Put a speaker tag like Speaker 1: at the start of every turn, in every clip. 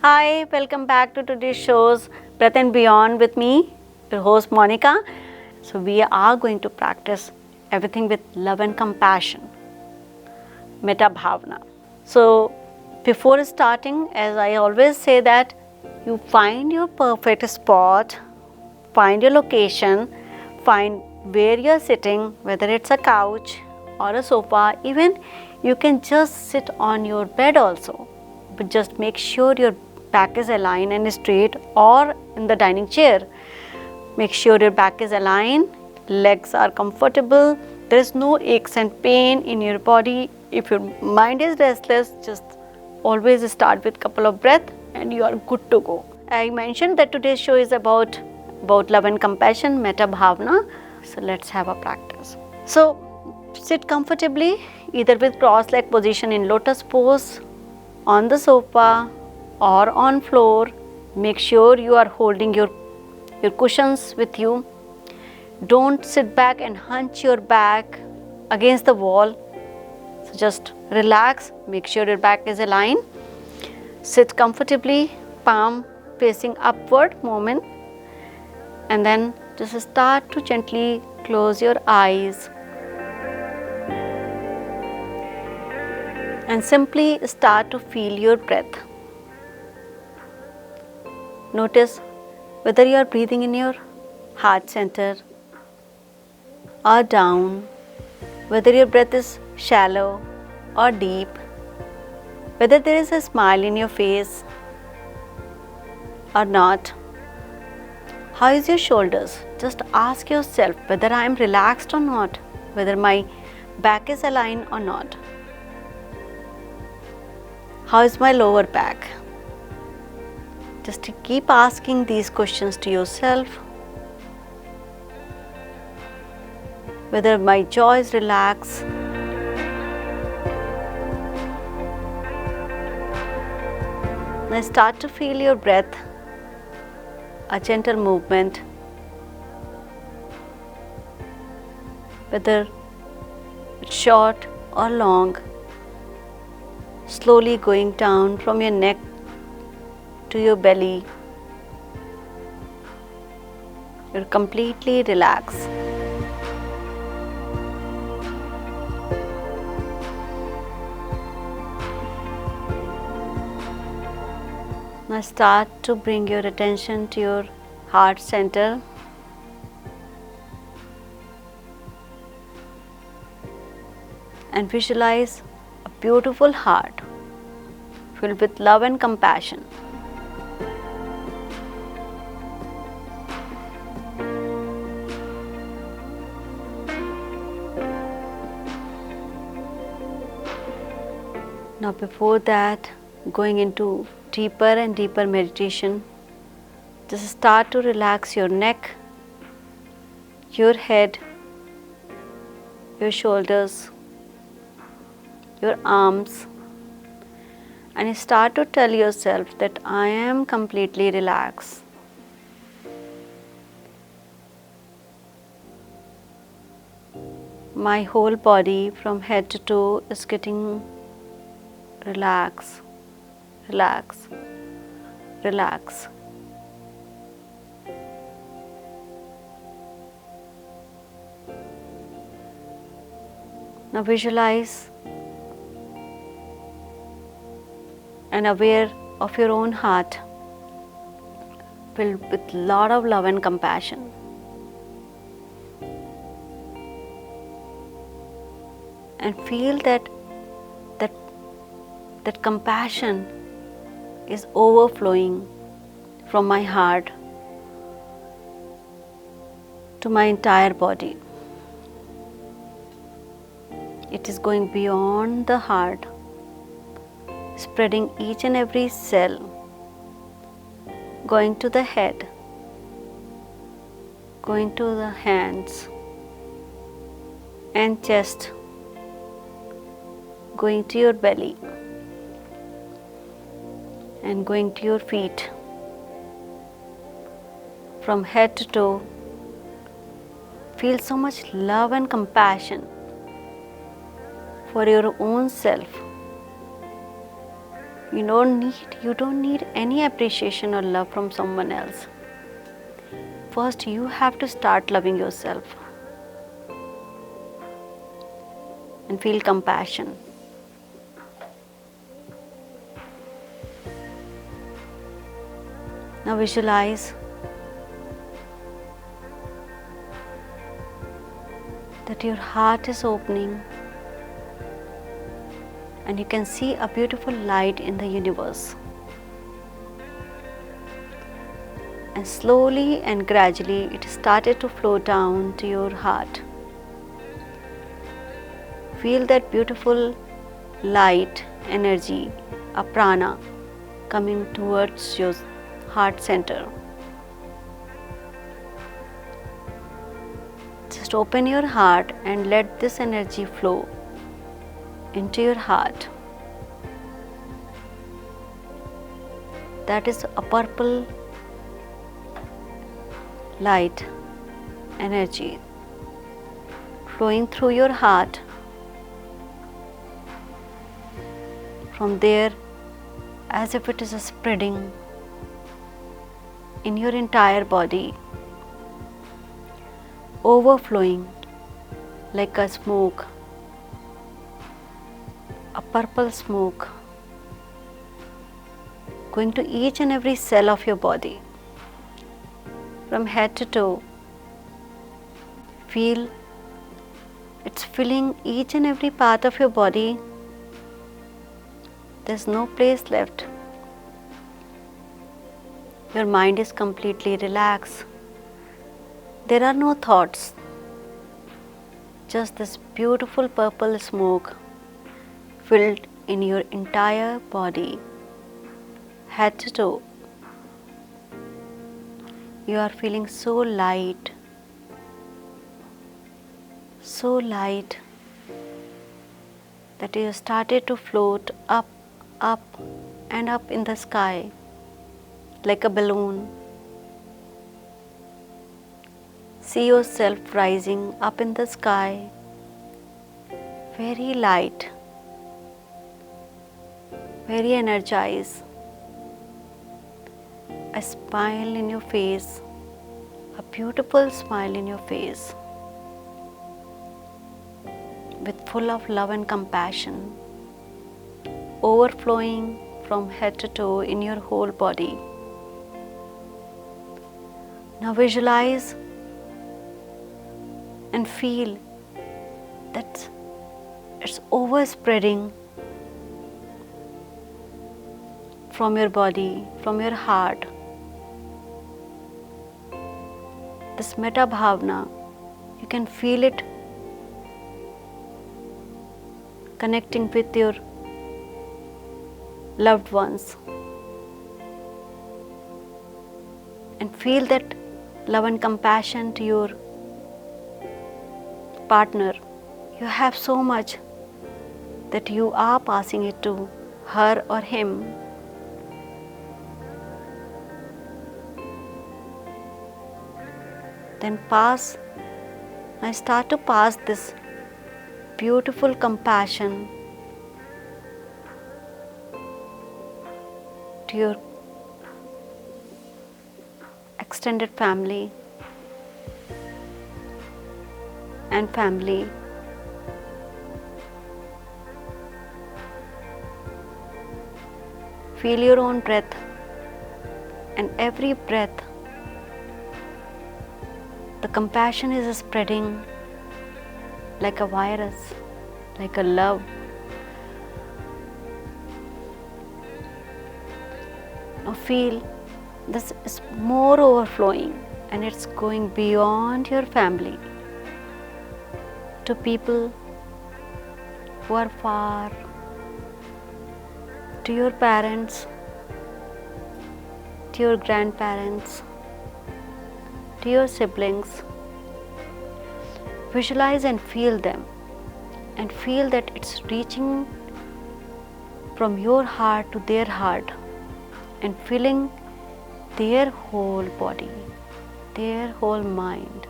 Speaker 1: Hi, welcome back to today's show's Breath and Beyond with me, your host Monica. So, we are going to practice everything with love and compassion, Metta Bhavana. So, before starting, as I always say, that you find your perfect spot, find your location, find where you're sitting, whether it's a couch or a sofa, even you can just sit on your bed also. But just make sure your back is aligned and straight, or in the dining chair. Make sure your back is aligned, legs are comfortable, there is no aches and pain in your body. If your mind is restless, just always start with couple of breath and you are good to go. I mentioned that today's show is about love and compassion, Metta Bhavana. So let's have a practice. So sit comfortably, either with cross leg position in lotus pose, on the sofa or on floor. Make sure you are holding your cushions with you. Don't sit back and hunch your back against the wall. So just relax, make sure your back is aligned. Sit comfortably, palm facing upward movement, and then just start to gently close your eyes and simply start to feel your breath. Notice whether you are breathing in your heart center or down, whether your breath is shallow or deep, whether there is a smile in your face or not. How is your shoulders? Just ask yourself whether I am relaxed or not, whether my back is aligned or not. How is my lower back? Just to keep asking these questions to yourself. Whether my jaw is relaxed. Now start to feel your breath, a gentle movement. Whether it's short or long, slowly going down from your neck to your belly. You're completely relaxed. Now start to bring your attention to your heart center. And visualize a beautiful heart filled with love and compassion. Now before that, going into deeper and deeper meditation, just start to relax your neck, your head, your shoulders, your arms, and start to tell yourself that I am completely relaxed. My whole body from head to toe is getting relaxed, relax, relax. Now visualize and aware of your own heart filled with lot of love and compassion. And feel that compassion is overflowing from my heart to my entire body. It is going beyond the heart, spreading each and every cell, going to the head, going to the hands and chest, going to your belly and going to your feet. From head to toe, feel so much love and compassion for your own self, You don't need any appreciation or love from someone else. First, you have to start loving yourself and feel compassion. Now visualize that your heart is opening and you can see a beautiful light in the universe. And slowly and gradually it started to flow down to your heart. Feel that beautiful light, energy, a prana coming towards your heart center. Just open your heart and let this energy flow into your heart. That is a purple light energy flowing through your heart. From there, as if it is spreading in your entire body, overflowing like a smoke, a purple smoke, going to each and every cell of your body, from head to toe. Feel it's filling each and every part of your body. There's no place left. Your mind is completely relaxed. There are no thoughts. Just this beautiful purple smoke filled in your entire body, head to toe. You are feeling so light that you started to float up and up in the sky like a balloon. See yourself rising up in the sky, very light, very energized. A smile in your face, a beautiful smile in your face, with full of love and compassion, overflowing from head to toe in your whole body. Now visualize and feel that it's overspreading from your body, from your heart. This metta bhavana, you can feel it connecting with your loved ones, and feel that love and compassion to your partner. You have so much that you are passing it to her or him. Then start to pass this beautiful compassion to your extended family and family. Feel your own breath, and every breath the compassion is spreading like a virus, like a love. Now feel this is more overflowing, and it's going beyond your family to people who are far, to your parents, to your grandparents, to your siblings. Visualize and feel them, and feel that it's reaching from your heart to their heart and filling their whole body, their whole mind.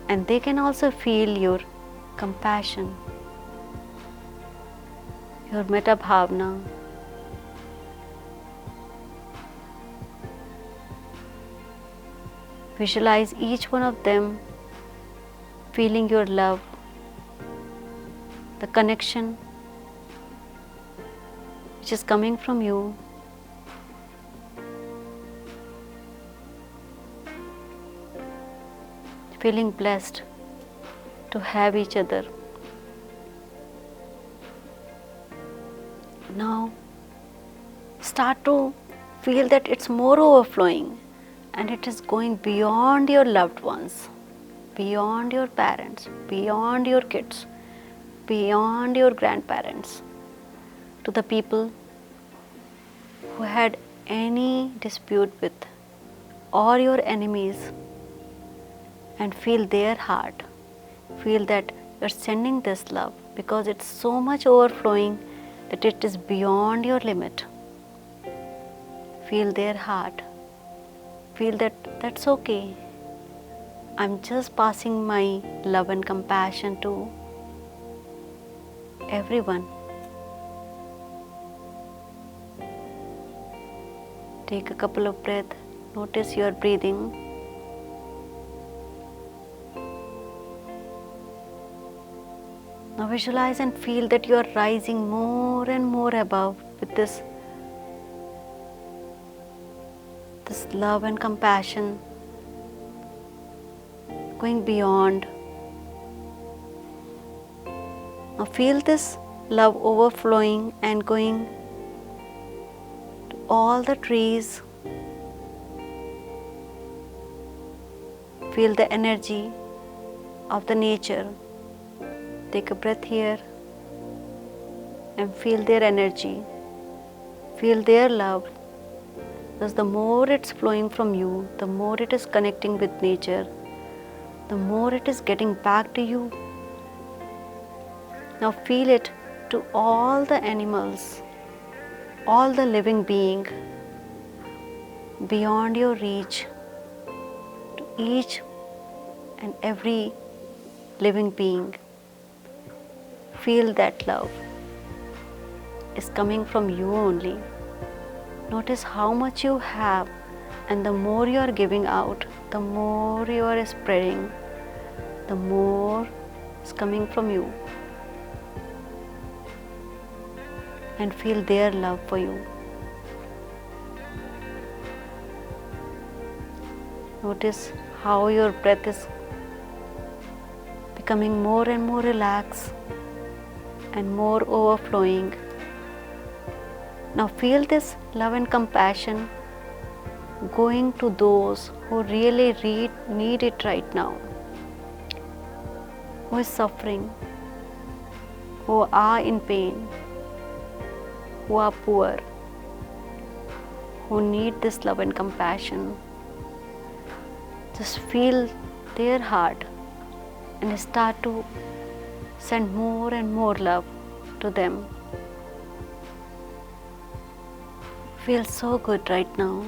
Speaker 1: And they can also feel your compassion, your metta bhavana, Visualize each one of them feeling your love, the connection which is coming from you. Feeling blessed to have each other. Now start to feel that it's more overflowing and it is going beyond your loved ones, beyond your parents, beyond your kids, beyond your grandparents, to the people who had any dispute with or your enemies, and feel their heart. Feel that you're sending this love because it's so much overflowing that it is beyond your limit. Feel their heart. Feel that that's okay. I'm just passing my love and compassion to everyone. Take a couple of breaths. Notice your breathing. Now visualize and feel that you are rising more and more above with this love and compassion, going beyond. Now feel this love overflowing and going to all the trees. Feel the energy of the nature. Take a breath here and feel their energy. Feel their love. Because the more it's flowing from you, the more it is connecting with nature, the more it is getting back to you. Now feel it to all the animals, all the living being beyond your reach, to each and every living being. Feel that love is coming from you only. Notice how much you have, and the more you are giving out, the more you are spreading, the more is coming from you. And feel their love for you. Notice how your breath is becoming more and more relaxed and more overflowing. Now feel this love and compassion going to those who really need it right now, who is suffering, who are in pain, who are poor, who need this love and compassion. Just feel their heart and start to send more and more love to them. Feels so good right now.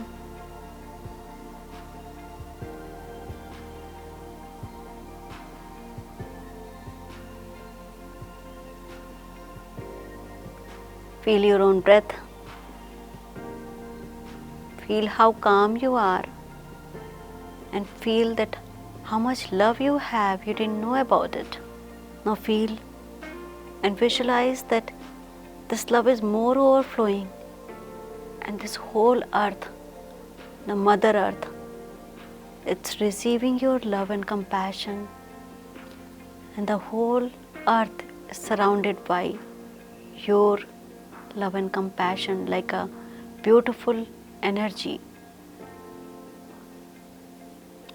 Speaker 1: Feel your own breath. Feel how calm you are, and feel that how much love you have you didn't know about it. Now feel and visualize that this love is more overflowing, and this whole earth, the Mother Earth, it's receiving your love and compassion, and the whole earth is surrounded by your love and compassion like a beautiful energy.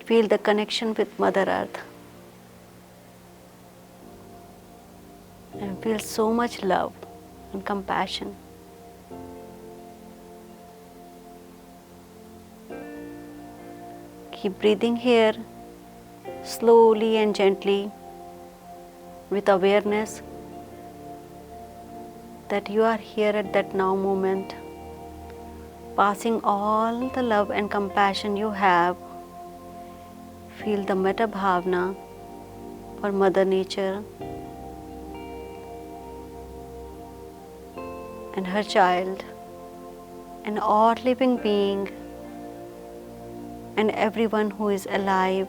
Speaker 1: Feel the connection with Mother Earth and feel so much love and compassion. Keep breathing here slowly and gently with awareness that you are here at that now moment, passing all the love and compassion you have. Feel the Metta Bhavana for Mother Nature and her child and all living being, and everyone who is alive.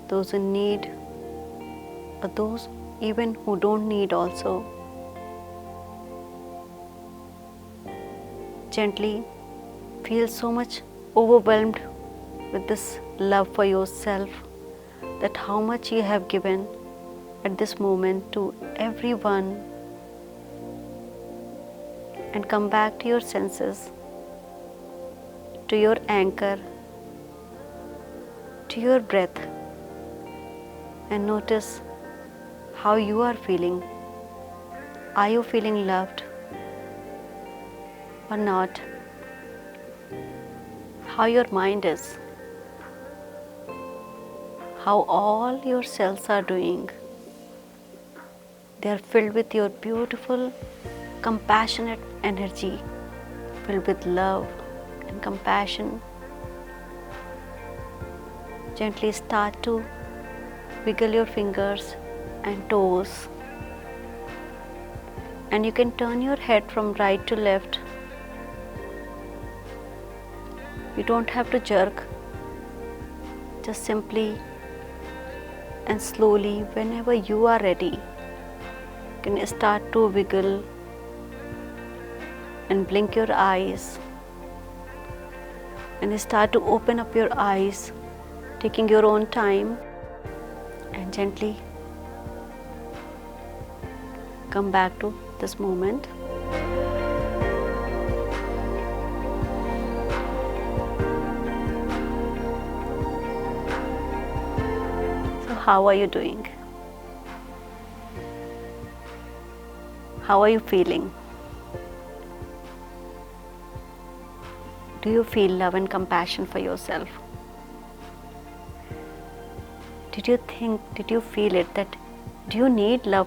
Speaker 1: Those in need, or those even who don't need also. Gently feel so much overwhelmed with this love for yourself, that how much you have given at this moment to everyone, and come back to your senses, to your anchor, to your breath, and notice how you are feeling. Are you feeling loved or not? How your mind is, how all your cells are doing. They are filled with your beautiful, compassionate energy, filled with love and compassion. Gently start to wiggle your fingers and toes, and you can turn your head from right to left. You don't have to jerk, just simply and slowly, whenever you are ready, you can start to wiggle and blink your eyes, and start to open up your eyes, taking your own time, and gently come back to this moment. So how are you doing? How are you feeling? Do you feel love and compassion for yourself? Did you feel it, that do you need love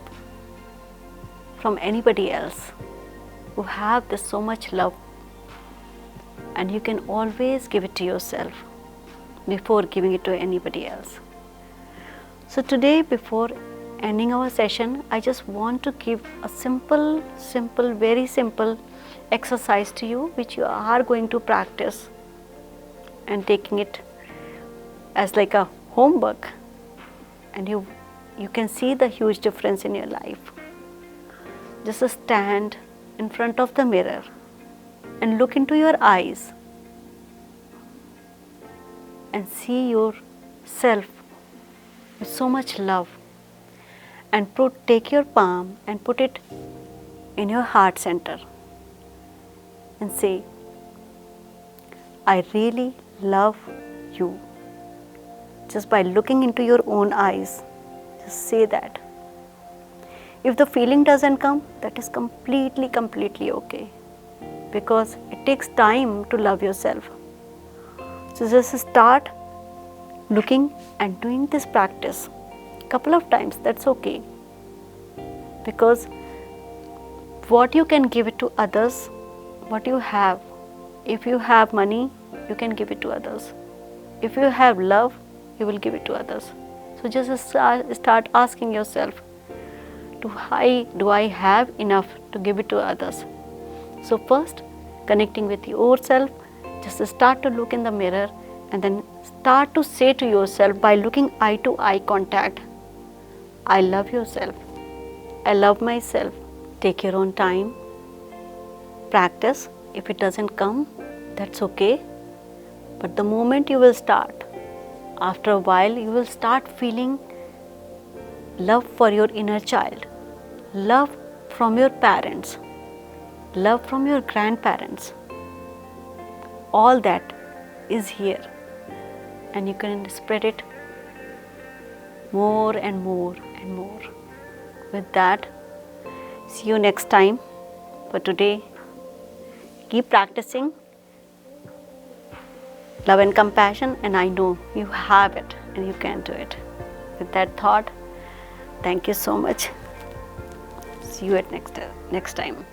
Speaker 1: from anybody else who have this so much love, and you can always give it to yourself before giving it to anybody else? So today, before ending our session, I just want to give a simple, very simple exercise to you, which you are going to practice and taking it as like a homework, and you can see the huge difference in your life. Just stand in front of the mirror and look into your eyes and see yourself with so much love, and take your palm and put it in your heart center and say, I really love you. Just by looking into your own eyes, just say that. If the feeling doesn't come, that is completely okay, because it takes time to love yourself. So just start looking and doing this practice a couple of times. That's okay, because what you can give it to others, what you have. If you have money, you can give it to others. If you have love, you will give it to others. So just start asking yourself, do I have enough to give it to others? So first, connecting with yourself, just start to look in the mirror, and then start to say to yourself by looking eye to eye contact, I love yourself. I love myself. Take your own time. Practice. If it doesn't come, that's okay. But the moment you will start, after a while, you will start feeling love for your inner child, love from your parents, love from your grandparents. All that is here, and you can spread it more and more and more. With that, see you next time. For today, keep practicing love and compassion, and I know you have it and you can do it. With that thought, thank you so much. See you at next time.